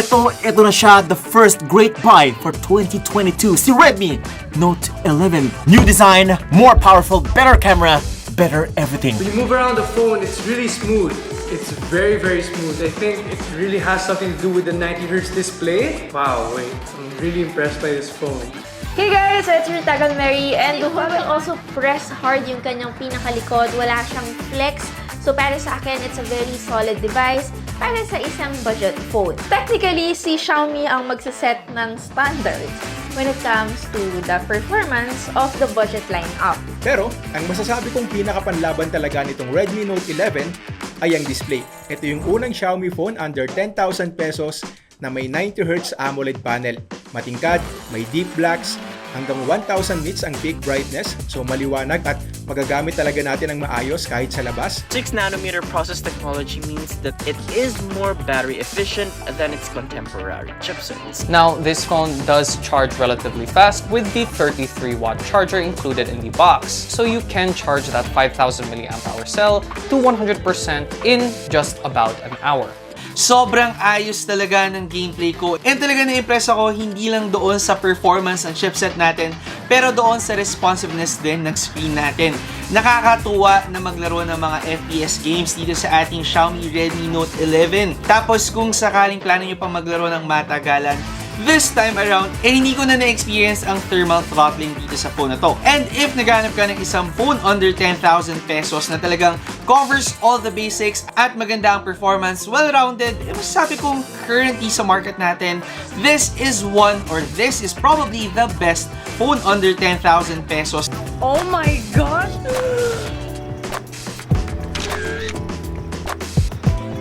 Ito na siya, the first great buy for 2022, si Redmi Note 11. New design, more powerful, better camera, better everything. When you move around the phone, it's really smooth. It's very, very smooth. I think it really has something to do with the 90Hz display. Wow, wait, I'm really impressed by this phone. Hey guys, it's your Tagal Mary, and who will also press hard yung kanyang pinakalikod. Wala siyang flex. So para sa akin, it's a very solid device para sa isang budget phone. Technically, si Xiaomi ang magsaset ng standards when it comes to the performance of the budget lineup. Pero, ang masasabi kong pinakapanlaban talaga nitong Redmi Note 11 ay ang display. Ito yung unang Xiaomi phone under 10,000 pesos na may 90Hz AMOLED panel. Matingkad, may deep blacks, hanggang 1,000 nits ang peak brightness, so maliwanag at magagamit talaga natin ng maayos kahit sa labas. 6nm process technology means that it is more battery efficient than its contemporary chipsets. Now, this phone does charge relatively fast with the 33-watt charger included in the box, so you can charge that 5,000 mAh cell to 100% in just about an hour. Sobrang ayos talaga ng gameplay ko. And talaga na-impress ako hindi lang doon sa performance ng chipset natin, pero doon sa responsiveness din ng screen natin. Nakakatuwa na maglaro ng mga FPS games dito sa ating Xiaomi Redmi Note 11. Tapos kung sakaling plano nyo pang maglaro ng matagalan, this time around, hindi ko na na-experience ang thermal throttling dito sa phone na to. And if naghanap ka ng isang phone under 10,000 pesos na talagang covers all the basics at maganda ang performance, well-rounded, masasabi kong currently sa market natin, this is probably the best phone under 10,000 pesos. Oh my gosh!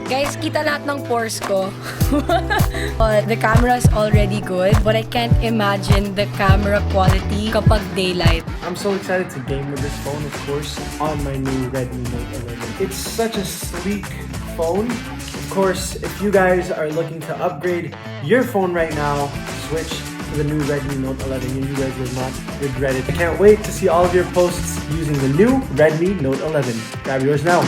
Guys, kita lahat ng pores ko. The camera is already good, but I can't imagine the camera quality kapag daylight. I'm so excited to game with this phone, of course, on my new Redmi Note 11. It's such a sleek phone. Of course, if you guys are looking to upgrade your phone right now, switch to the new Redmi Note 11 and you guys will not regret it. I can't wait to see all of your posts using the new Redmi Note 11. Grab yours now.